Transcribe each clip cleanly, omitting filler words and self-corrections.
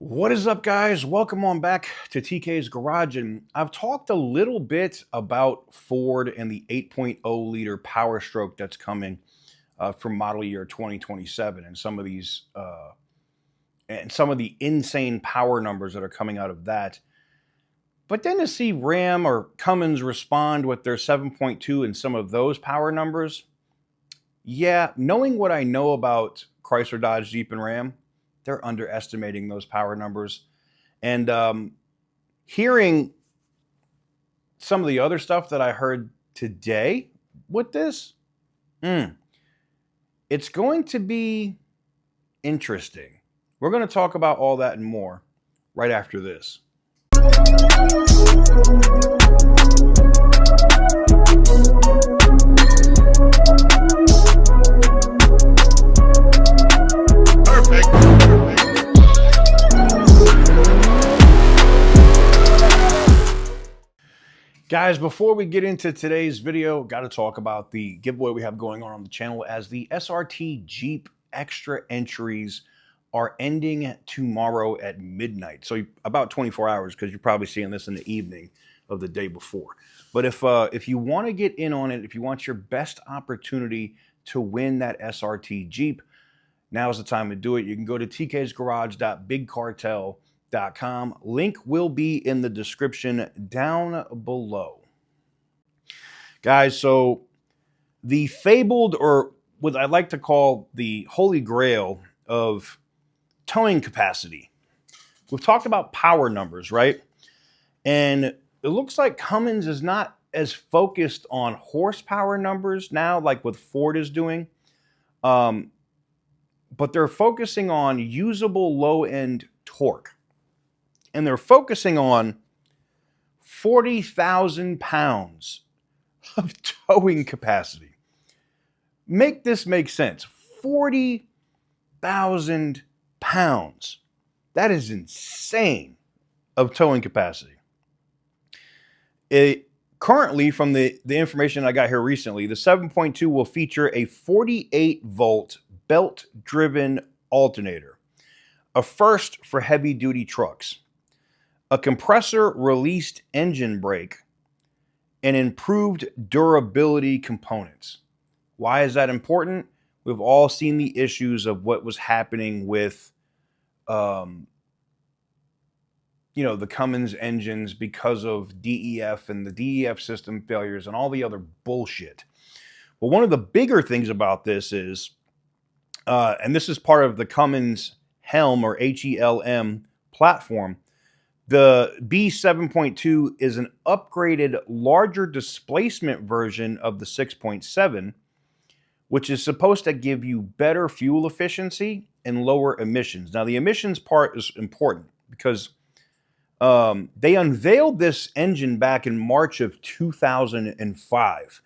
What is up, guys? Welcome on back to TK's Garage. And I've talked a little bit about Ford and the 8.0 liter Power Stroke that's coming for model year 2027, and some of the insane power numbers that are coming out of that. But then to see Ram or Cummins respond with their 7.2 and some of those power numbers, yeah, knowing what I know about Chrysler, Dodge, Jeep, and Ram, they're underestimating those power numbers. And hearing some of the other stuff that I heard today with this, it's going to be interesting. We're going to talk about all that and more right after this. Guys, before we get into today's video, got to talk about the giveaway we have going on the channel, as the SRT Jeep extra entries are ending tomorrow at midnight. So about 24 hours, because you're probably seeing this in the evening of the day before. But if you want to get in on it, if you want your best opportunity to win that SRT Jeep, now's the time to do it. You can go to tk'sgarage.bigcartel.com. Link will be in the description down below. Guys, so the fabled, or what I like to call the holy grail of towing capacity. We've talked about power numbers, right? And it looks like Cummins is not as focused on horsepower numbers now, like what Ford is doing. But they're focusing on usable low-end torque. And they're focusing on 40,000 pounds of towing capacity. Make this make sense. 40,000 pounds. That is insane of towing capacity. Currently, from the information I got here recently, the 7.2 will feature a 48-volt belt-driven alternator, a first for heavy-duty trucks, a compressor-released engine brake, and improved durability components. Why is that important? We've all seen the issues of what was happening with, the Cummins engines because of DEF and the DEF system failures and all the other bullshit. Well, one of the bigger things about this is, and this is part of the Cummins HELM or HELM platform, the B7.2 is an upgraded, larger displacement version of the 6.7, which is supposed to give you better fuel efficiency and lower emissions. Now, the emissions part is important because they unveiled this engine back in March of 2005,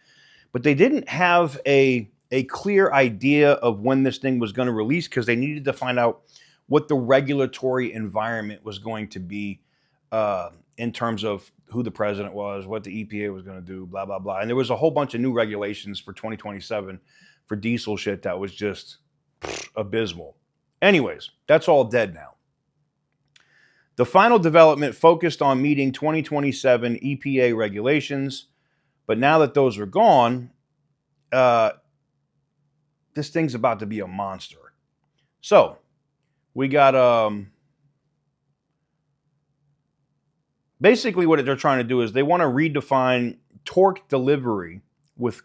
but they didn't have a clear idea of when this thing was going to release, because they needed to find out what the regulatory environment was going to be in terms of who the president was, what the EPA was going to do, blah, blah, blah. And there was a whole bunch of new regulations for 2027 for diesel shit that was just abysmal. Anyways, that's all dead now. The final development focused on meeting 2027 EPA regulations, but now that those are gone, this thing's about to be a monster. So we got basically what they're trying to do is they want to redefine torque delivery with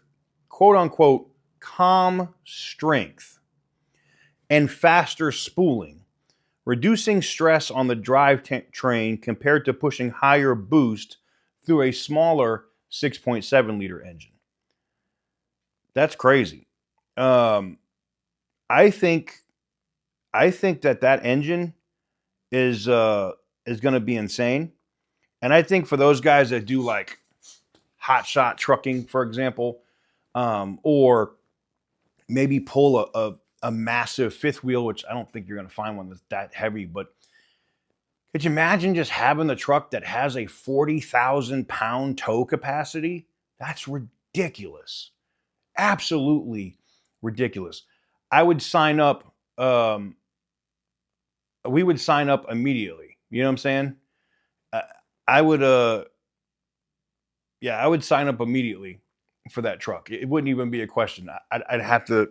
quote unquote calm strength and faster spooling, reducing stress on the drivetrain compared to pushing higher boost through a smaller 6.7 liter engine. That's crazy. I think that engine is going to be insane. And I think for those guys that do like hot shot trucking, for example, or maybe pull a massive fifth wheel, which I don't think you're going to find one that's that heavy, but could you imagine just having the truck that has a 40,000 pound tow capacity? That's ridiculous. Absolutely ridiculous. I would sign up we would sign up immediately. You know what I'm saying? I would, yeah, I would sign up immediately for that truck. It wouldn't even be a question. I'd have to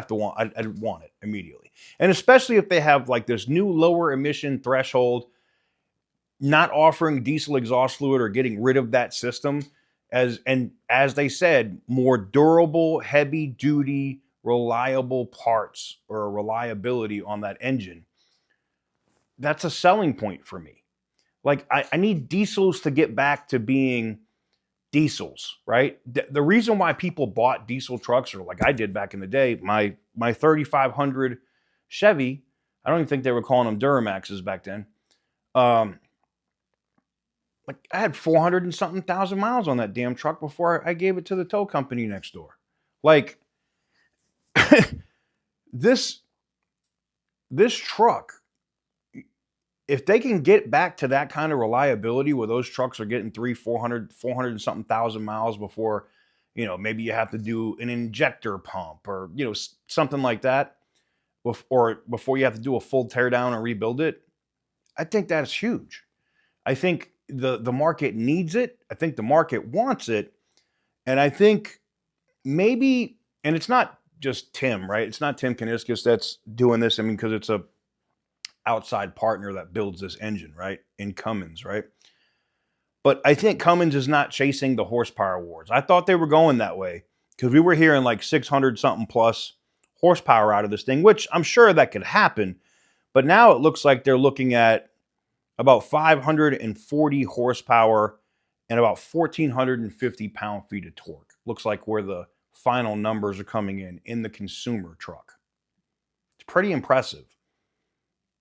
want, I'd want it immediately. And especially if they have like this new lower emission threshold, not offering diesel exhaust fluid or getting rid of that system, as they said, more durable, heavy duty, reliable parts or reliability on that engine. That's a selling point for me. Like I need diesels to get back to being diesels, right? The reason why people bought diesel trucks, or like I did back in the day, my 3500 Chevy, I don't even think they were calling them Duramaxes back then. Like I had 400 and something thousand miles on that damn truck before I gave it to the tow company next door. Like this truck, if they can get back to that kind of reliability where those trucks are getting 400 and something thousand miles before, you know, maybe you have to do an injector pump or, you know, something like that, or before you have to do a full teardown and rebuild it, I think that's huge. I think the market needs it. I think the market wants it. And I think maybe, and it's not just Tim, right? It's not Tim Kaniskis that's doing this. I mean, because it's a outside partner that builds this engine, right? In Cummins, right? But I think Cummins is not chasing the horsepower wars. I thought they were going that way because we were hearing like 600 something plus horsepower out of this thing, which I'm sure that could happen. But now it looks like they're looking at about 540 horsepower and about 1,450 pound-feet of torque. Looks like where the final numbers are coming in the consumer truck. It's pretty impressive.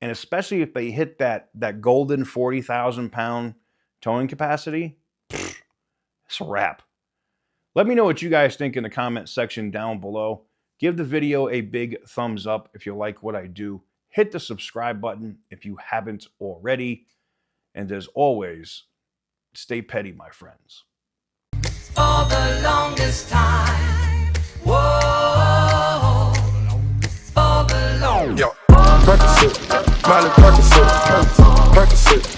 And especially if they hit that golden 40,000 pound towing capacity, it's a wrap. Let me know what you guys think in the comment section down below. Give the video a big thumbs up if you like what I do. Hit the subscribe button if you haven't already. And as always, stay petty, my friends. For the longest time. Whoa. For the longest time. Percocet, Miley Percocet, Percocet.